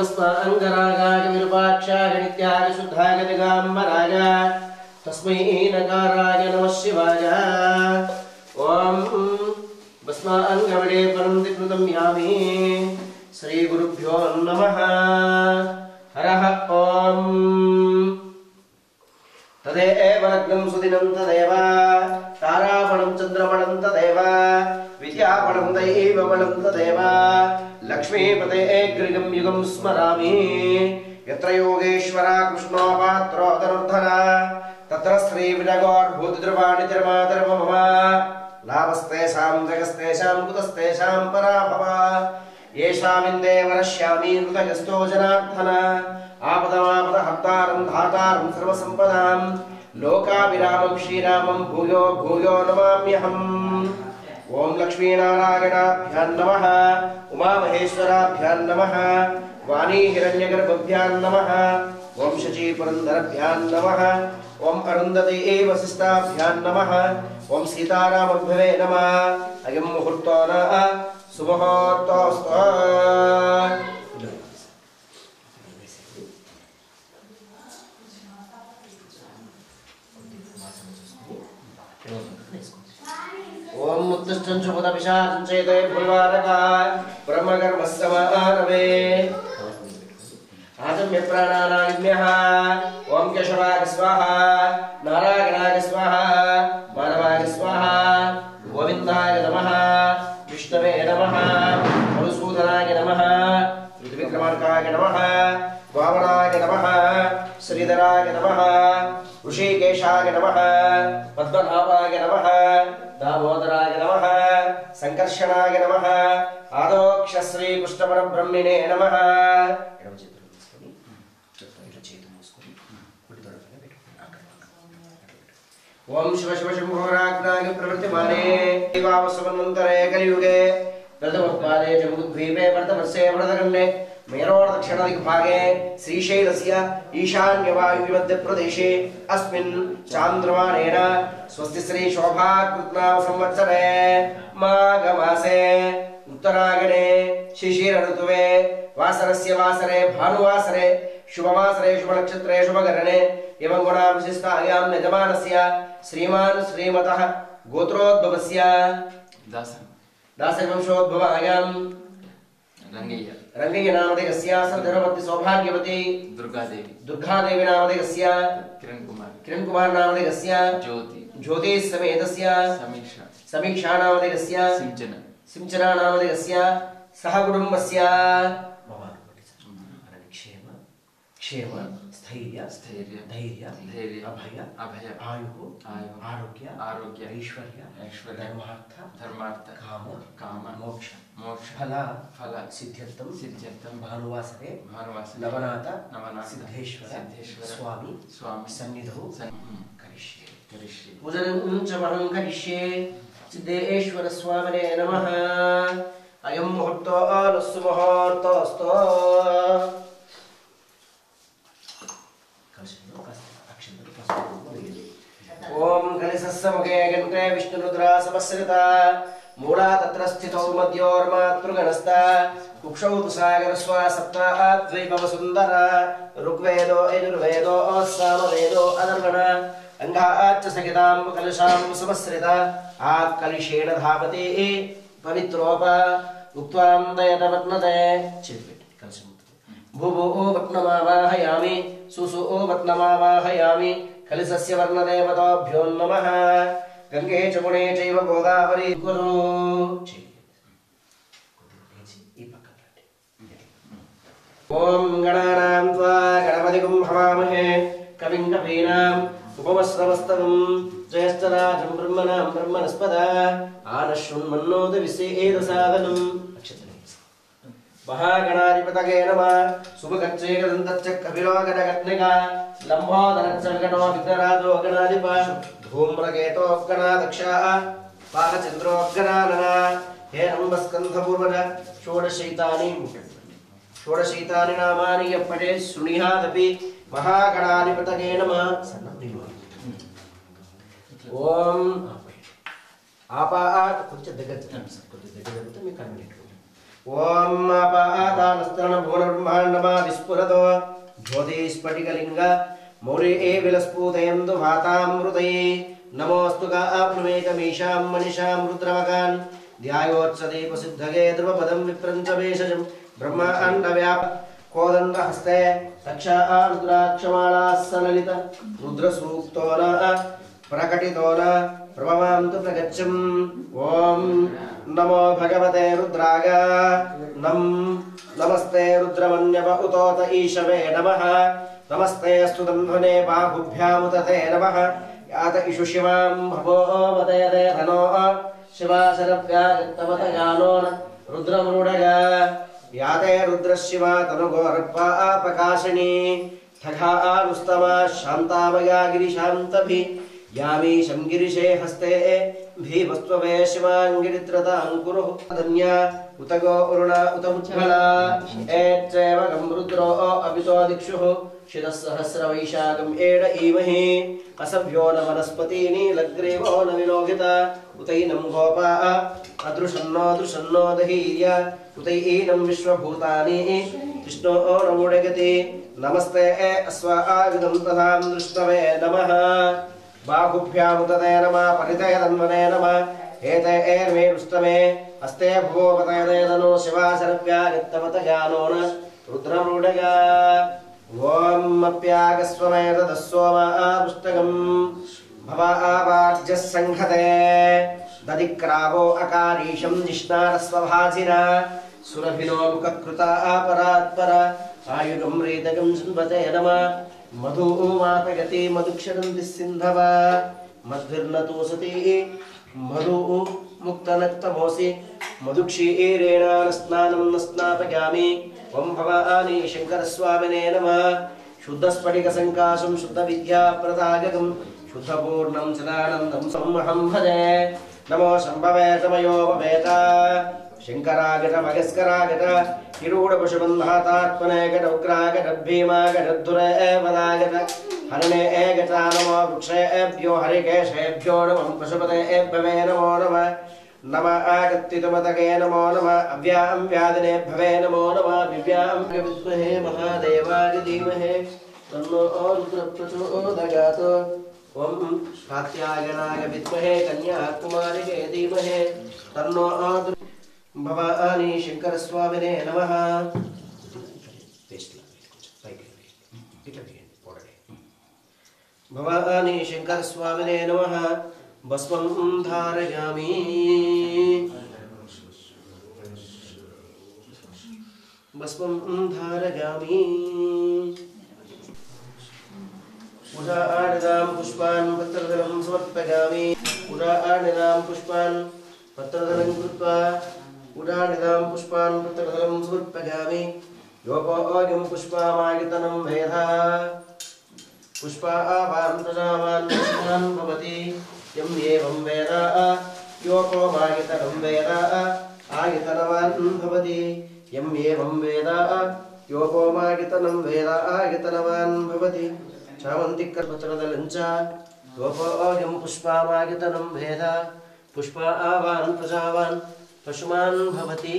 अस्मांगरागाय विरूपाक्षाय नित्याय शुद्धाय दिगंबराय तस्मै नकाराय नमः शिवाय। ओम भस्मांगवडे परं दिक्कृतं यामि। श्री गुरुभ्यो नमः। हरः ओम तदेव लग्नं सुदिनं तदेव तारापणं चन्द्रपणं तदेव विद्यापणं दैवपणं तदेव लक्ष्मीपते गृहं युगं स्मरामि। यत्र योगेश्वरा कृष्णो पात्रो धनुर्धर तत्र श्रीविजगोर्भूतिद्रुवाणि तिर्मातिर्मम लाभस्तेषां जगस्तेषां कुतस्तेषां पराभव येषामिन्दे वरश्यामि हृदयस्थो जनार्दन आपदमापदहर्तारं धातारं सर्वसम्पदां लोकाभिरामं श्रीरामं भूयो भूयो नमाम्यहम्। ओम लक्ष्मीनारायणाभ्यां नमः। उमामहेश्वराभ्यां नमः। वाणी हिरण्यगर्भभ्यां नमः। ओम शचीपुरन्दरभ्यां नमः। ओम अरुन्धती वसिष्ठाभ्यां नमः। ओम सीतारामभ्यवे नमः। अयं मुहूर्तो न सुमुहूर्तोऽस्तु। ओम उत्तिष्ठन् शुभदपिशाचं चेते भुल्वारकाय ब्रह्मगर्भस्समारवे आजम्य प्राणानाग्न्यः। ओम केशवाय स्वाहा नारायणाय स्वाहा माधवाय स्वाहा गोविन्दाय नमः विष्णवे नमः मधुसूदनाय नमः त्रिविक्रमार्काय नमः वामनाय नमः श्रीधराय नमः ऋषिकेशाय नमः पद्मनाभाय नमः दामोदराय नमः संकर्षणाय नमः आदोक्ष श्री कृष्णपरब्रह्मणे नमः। ओम शिव शिव शंभोराज्ञाय प्रवृत्तिमाने देवावसवन्वन्तरे कलियुगे प्रथमोत्पादे जम्बुद्वीपे वर्तमस्ये वरदगण्डे मेरोड दक्षिणदिग्भागे श्रीशैलस्य ईशान्यवायुव्यमध्यप्रदेशे अस्मिन् चान्द्रमानेन स्वस्ति श्री शोभाकृतनाम संवत्सरे माघमासे उत्तरायणे शिशिर ऋतुवे वासरस्य वासरे भानुवासरे शुभवासरे शुभनक्षत्रे शुभकरणे एवं गुणा विशिष्टायां यजमानस्य श्रीमान् श्रीमतः गोत्रोद्भवस्य दासवंशोद्भवायां रंगय्य नामधेयस्य सर्वधर्मवती सौभाग्यवती दुर्गादेवी नामधेयस्य किरण कुमार नामधेयस्य ज्योति समेतस्य समीक्षा नामधेयस्य सिंचना नामधेयस्य सह कुटुंबस्य क्षेम स्थैर्य धैर्य अभय आयु आरोग्य ऐश्वर्य धर्मार्थ काम मोक्ष फल सिद्ध्यर्थं भानुवासरे नवनाथ सिद्धेश्वर स्वामी सन्निधौ करिष्ये पूजनं च वहं करिष्ये। सिद्धेश्वर स्वामिने नमः। अयं मुहूर्तो सुमुहूर्तोऽस्तु। ओम कलिसस्समुखे गन्ते विष्णुरुद्रा समस्रिता मूला तत्र स्थितौ मध्योर्मातृगणस्ता कुक्षौ तु सागरस्वा सप्ताह द्वैभवसुन्दर ऋग्वेदो यजुर्वेदो सामवेदो अदर्वण अङ्गाच्च सहितां कलशां समस्रिता आत्कलिशेन धावति पवित्रोप उक्त्वां दयतवत्नते भूभो वत्नमावाहयामि सुसु वत्नमावाहयामि कलिसस्य वर्णदेवताभ्यो नमः। गंगे चमुने चैव गोदावरी कुरु। ओम गणानां त्वा गणपतिं हवामहे कविं कवीनाम् उपमश्रवस्तवं जयश्चराजं ब्रह्मणां ब्रह्मणस्पद आनशृण्वन्नोत विसेदसादनम्। महागणाधिपतये नमः। शुभगच्छेकदन्तश्च कपिलोगणगत्निका लम्बोदरश्च विकटो विघ्नराजो गणाधिप धूम्रकेतो गणाध्यक्षा पालचन्द्रो गणानना हेरम्बस्कन्धपूर्वज षोडशैतानि नामानि यः पठेत् शृणुयादपि महागणाधिपतये नमः। ओम आपा కొంచెం దగ్గర జరుగుతుంది మీ కన్వీనియంట్ ओम पादानस्तरणभुवनब्रह्माण्डमा विस्फुरतो ज्योतिस्फटिकलिङ्ग मौरे विलस्फुतयन्तु भातामृतये नमोऽस्तु गाप्नुमेकमीशां मनिषां रुद्रमकान् ध्यायोत्सदीपसिद्धगे ध्रुवपदं विप्रञ्चवेशजं ब्रह्माण्डव्याप कोदण्डहस्ते रक्षा रुद्राक्षमालाः सललित रुद्रसूक्तो न प्रकटितो न प्रभवान्तु प्रगच्छम् ॐ नमो भगवते रुद्राय नमस्ते रुद्रमन्यव उतोत ईशवे नमः नमस्ते स्तुतन्ध्वने बाहुभ्यामुदते नमः यात इषु शिवां भवो वदयते धनो शिवाशरव्यागतमतगानो रुद्रमृडगा याते रुद्रशिवा तनुगोरपापकाशिनी ठगानुस्तमा शान्तामया गिरिशान्तभि यामी शंगिरिशे हस्ते भीमस्त्वमे शिवांगिरित्रतांकुरु धन्या उतगो उरुणा उतमुच्छला एच्चैव गमरुद्रो अभितो दिक्षुः शिरस्सहस्रवैशाखम् एड ईमहि असभ्यो न वनस्पतीनि लग्रेवो न विलोकिता उतैनं गोपा अदृशन्नो दृशन्नो दहीर्य उतैनं विश्वभूतानि विष्णो नमुडगति नमस्ते अस्वायुधं तथां दृष्टवे नमः बाहुभ्यामुदते नमः परितय तन्वने नमः एते एर्मे रुष्टमे हस्ते भुवोपतयते तनो शिवाशरव्यागतमतगानो न रुद्रमृडगा ॐ अप्यागस्वमेतदस्सोमापुष्टकम् भवावार्जः संघते दधिक्रावो अकारीशं जिष्णारस्वभाजिना सुरभिनो मुखकृता परात्पर आयुगं रेतकं सुन्वते नमः मधुमातगति मधुक्षरन्ति सिन्धव मध्विर्नतु सती मधु मुक्तनक्तमोसि मधुक्षीरेण स्नानं न स्नापयामि ओं भवानी शङ्करस्वामिने नमः शुद्धस्फटिकसङ्काशं शुद्धविद्याप्रदायकं शुद्धपूर्णं सदानन्दं संहं भजे नमो शम्भवे तमयो भवेत शङ्करागत मगस्करागत किरूढपशुबन्धातात्मने गटौग्रागत भीमागटद्धुरे वदागत हरणे गता नमो वृक्षेभ्यो हरिकेशेभ्यो नमः पशुपतेभ्यवे नमो नमः नमः आगत्तितमतगे नमो नमः अव्यां व्यादिने भवे नमो नमः विव्यां विद्महे महादेवाय धीमहि तन्नो रुद्रप्रचोदयात् ॐ कात्यायनाय विद्महे कन्याकुमारिके धीमहि तन्नो भवानी शङ्करस्वामिने नमः भवानी शङ्करस्वामिने नमः भस्मं धारयामि भस्मं धारयामि उदाहरणां पुष्पान् पत्रदलं समर्पयामि उदाहरणां पुष्पान् पत्रदलं कृत्वा उदाहरणां पुष्पान् पत्रदलं समर्पयामि योपोऽयं पुष्पामायतनं वेधा पुष्पावान् प्रजावान् पुष्पान् भवति यं एवं वेद योपोमायतनं वेद आयतनवान् भवति यं एवं वेद योपोमायतनं वेद आयतनवान् भवति चामन्तिकर्पत्रदलञ्च योपोऽयं पुष्पामायतनं वेद पुष्पावान् प्रजावान् पशुमान् भवति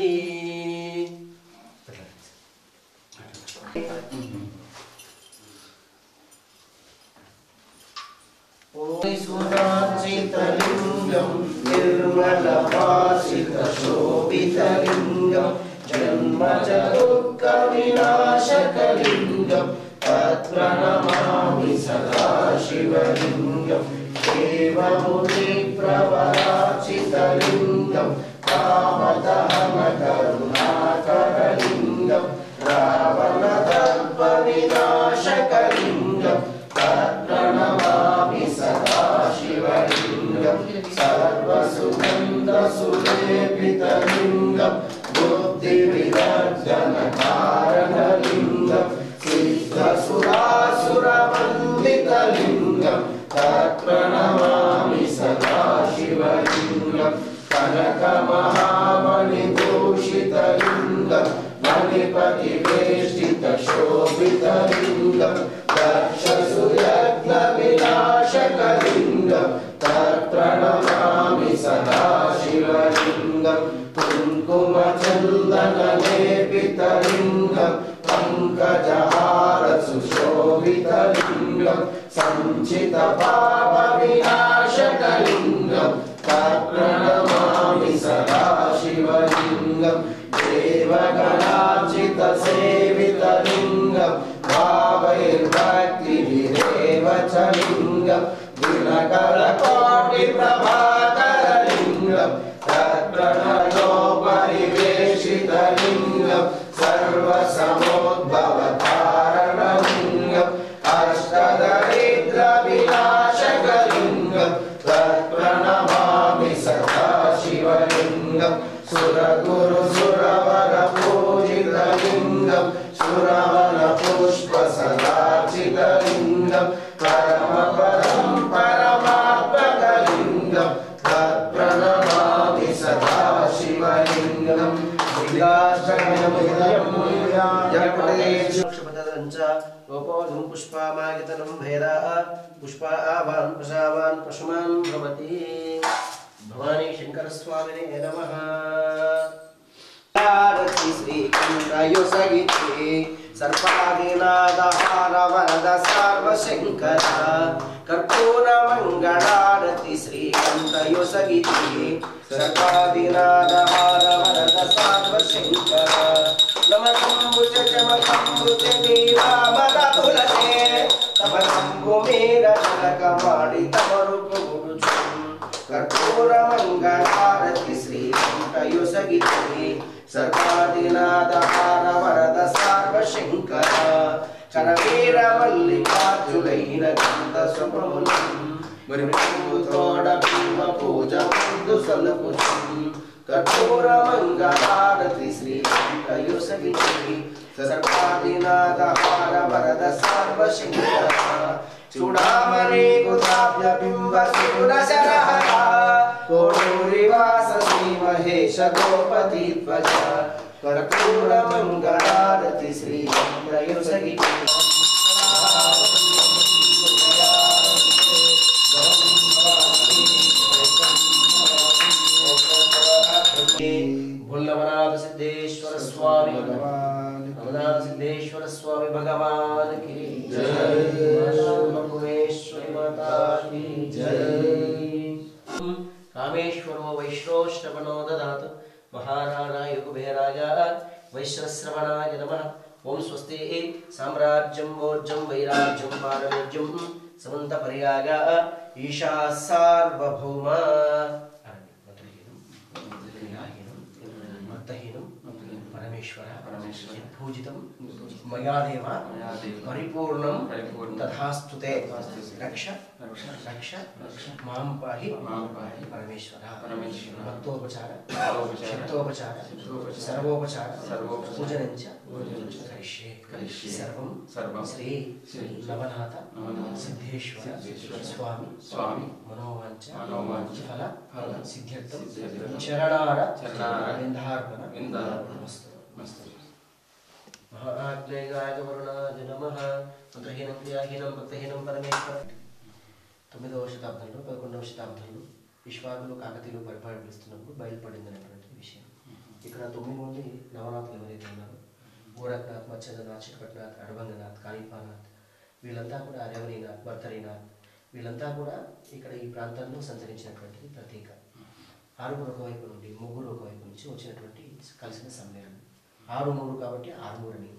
सुराचितलिङ्गं निर्मलभासितशोभितलिङ्गं जन्मजदुःखविनाशकलिङ्गं तत्प्रणमामि सदा शिवलिङ्गं देवमुनिप्रवराचितलिङ्गं कामदहनकरुणाकरलिङ्गं रावणदर्पविनाशकलिङ्गं तत्प्रणमामि सदा शिवलिङ्गं सर्वसुगन्धसुलेपितलिङ्गं बुद्धिविवर्धनकारणलिङ्गं सिद्धसुरासुरवन्दितलिङ्गं तत्प्रणमामि सदा शिवलिङ्गं कनकमहामणिभूषितलिङ्गं मणिपतिवेष्टितशोभितलिङ्गं दक्षसूर्यग्नविनाशकलिङ्गं तत्प्रणमामि सदा शिवलिङ्गं कुङ्कुमचन्दन पापविनाशकलिङ्गं तत्प्रणमामि सदा शिवलिङ्गं देवगणार्चितसेवितलिङ्गं भावैर्भक्तिभिरेव च लिङ्गं दिनकरकोटिप्रभाकरलिङ्गं तत्प्रणयोपरिवेशितलिङ्गं सर्वसमोद्भवतारणलिङ्गम् अष्टदरिद्रविनाशकलिङ्गं तत्प्रणमामि सदा शिवलिङ्गं सुरगुरुसुरवरपूजितलिङ्गं सुरवनपुष्पसदार्चितलिङ्गं परमपदं परमात्मकलिङ्गं तत्प्रणमामि सदा शिवलिङ्गं गोपोऽधं पुष्पामायतनं भेदा पुष्प आवान् प्रसावान् पशुमान् भवति भवानी शङ्करस्वामिने नमः आरति श्रीकण्ठयोसगिते सर्पादिनादहार वरद सर्वशङ्कर कर्पूरमङ्गलारति श्रीकण्ठयोसगिते सर्पादिनादहार वरद सर्वशङ्कर नमकम्बुजचमकम्बुजनीरामदतुलसे तमकम्बुमेरजलकमाडि तमरुपगुरुचु कर्पूरमङ्गलारति श्रीकण्ठयोसगिते सर्वादिनादहार वरद सर्वशङ्कर करवीरमल्लिकार्जुनैरगन्धस्वप्रमुखं मणिपूतोडभीमपूजमन्दुसलपुषं कर्पूरमङ्गलारति श्रीकण्ठयोसगिते सर्वादिनादहार वरद सर्वशङ्कर चूडामणि कुताभ्यबिम्बसूरशरहर कोडूरिवास श्रीमहेश गोपतिध्वज कर्पूरमङ्गलारति श्रीकण्ठयोसगिते भोलनाथ सिद्धेश्वर स्वामी भगवान सिद्धेश्वर स्वामी भगवान की जय। भुवनेश्वरी माता की जय। कामेश्वरो वैश्रोश्रवणो ददातु महाराणाय कुबेराय वैश्रश्रवणाय नमः। ओम स्वस्ति साम्राज्यं भोज्यं वैराज्यं पारमेज्यं समन्तपर्याय ईशा सार्वभौम परमेश्वर पूजितं मया देव परिपूर्णं तथास्तुते रक्ष रक्ष मां पाहि परमेश्वर भक्तोपचार चित्तोपचार सर्वोपचार पूजनञ्च करिष्ये सर्वं श्री नवनाथ सिद्धेश्वर स्वामी मनोवाञ्छ फल सिद्ध्यर्थं चरणार विन्दार्पणमस्तु। महाज्ञेयाय वरुणाय नमः। మంత్రహీనం క్రియాహీనం భక్తహీనం పరమేశ్వర. 9వ శతాబ్దంలో 11వ శతాబ్దంలో విశ్వామిత్రులు కాకతీయులు పరిపాలిస్తున్నప్పుడు బయలుపడిందనేటువంటి విషయం. ఇక్కడ 9 మంది నవనాథులు ఎవరైతే ఉన్నారో గోరఖ్నాథ్, మచ్చంద్రనాథ్, చిట్పట్నాథ్, అడవంగనాథ్, కాళీపానాథ్ వీళ్ళంతా కూడా రేవణీనాథ్, భర్తరీనాథ్ వీళ్ళంతా కూడా ఇక్కడ ఈ ప్రాంతంలో సంచరించినటువంటి ప్రతీక. 6 ఒకవైపు నుండి 3 ఒకవైపు నుంచి వచ్చినటువంటి కలిసిన సమ్మేళనం. 6 కాబట్టి 6 అని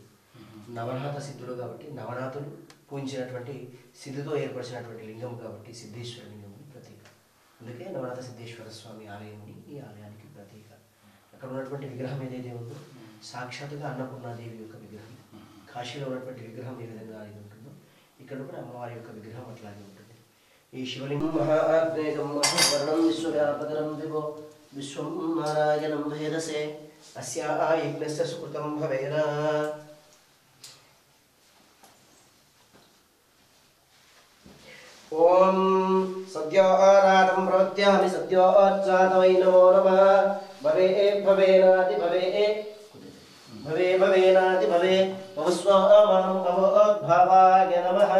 నవనాథ సిద్ధులు కాబట్టి నవనాథులు పూజించినటువంటి సిద్ధితో ఏర్పరిచినటువంటి లింగం కాబట్టి సిద్ధేశ్వర లింగం ప్రతీక. అందుకే నవనాథ సిద్ధేశ్వర స్వామి ఆలయముని ఈ ఆలయానికి ప్రతీక. అక్కడ ఉన్నటువంటి విగ్రహం ఏదైతే ఉందో సాక్షాత్తుగా అన్నపూర్ణాదేవి యొక్క విగ్రహం. కాశీలో ఉన్నటువంటి విగ్రహం ఏ విధంగా ఇది ఉంటుందో ఇక్కడ కూడా అమ్మవారి యొక్క విగ్రహం అట్లాగే ఉంటుంది. ఈ శివలింగం మహాగ్నేయం మహావర్ణం విశ్వవ్యాపకరం విభో విశ్వం నారాయణం వేదసే అస్యా యజ్ఞస్య సుకృతం భవేన. ఓం సద్యో ఆరాధం ప్రవత్యామి సద్యో జాతవై నమో నమః. భవే భవేనాది భవే భవే భవేనాది భవే భవస్వామానం భవోద్భవాయ నమః.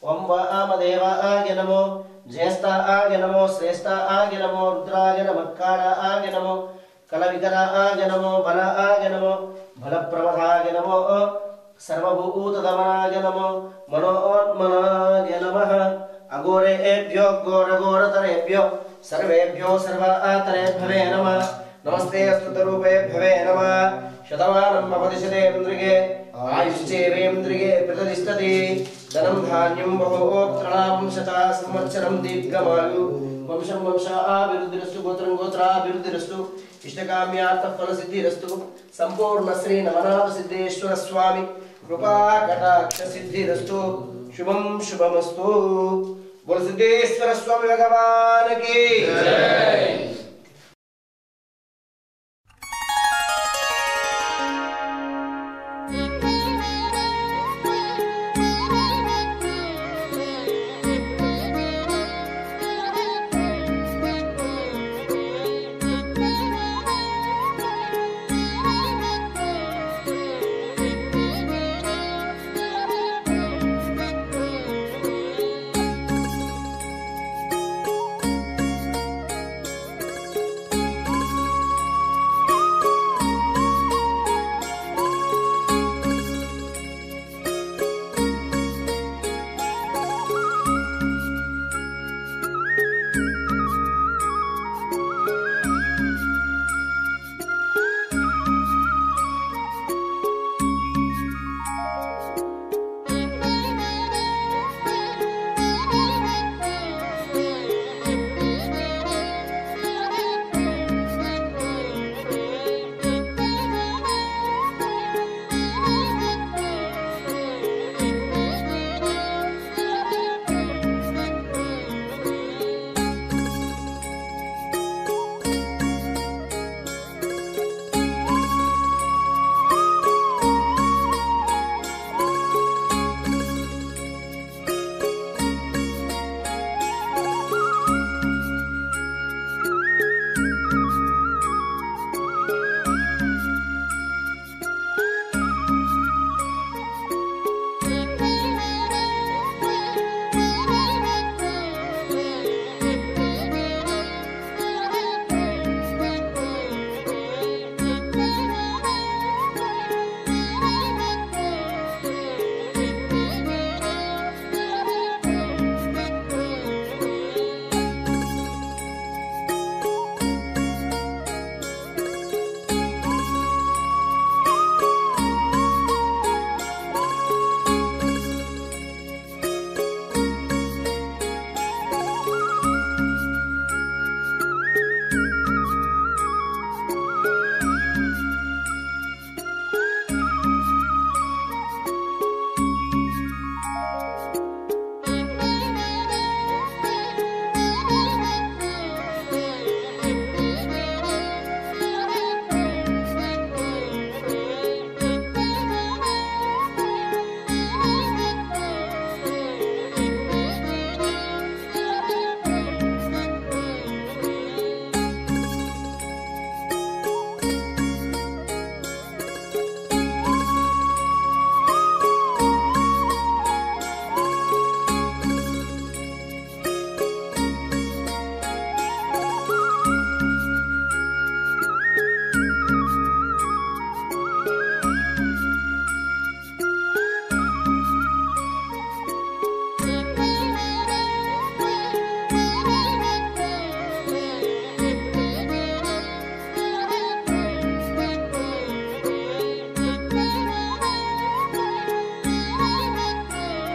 ఓం వామదేవాయ నమో జ్యేష్ఠాయ నమో శ్రేష్ఠాయ నమో రుద్రాయ నమః కాళాయ నమో కలవికరాయ నమో బలాయ నమో బలప్రమదాయ నమో సర్వభూతదమనాయ నమో మనోన్మనాయ నమః. अघोरेभ्यो घोरघोरतरेभ्यो सर्वेभ्यो सर्वातरेभ्यवे नमः। नमस्ते स्तुतरूपेभ्यवे नमः। शतमानं भवति शतेन्द्रिये आयुश्चेवेन्द्रिये प्रतिष्ठति। धनं धान्यं बहुोत्रलाभं शता संवत्सरं दीर्घमायु। वंशं वंशाभिवृद्धिरस्तु गोत्रं गोत्राभिवृद्धिरस्तु। इष्टकाम्यार्थफलसिद्धिरस्तु। संपूर्ण श्री नवनाथ सिद्धेश्वर स्वामी कृपा कटाक्ष सिद्धिरस्तु। शुभम शुभमस्तु। बोल सिद्धेश्वर स्वामी भगवान की जय।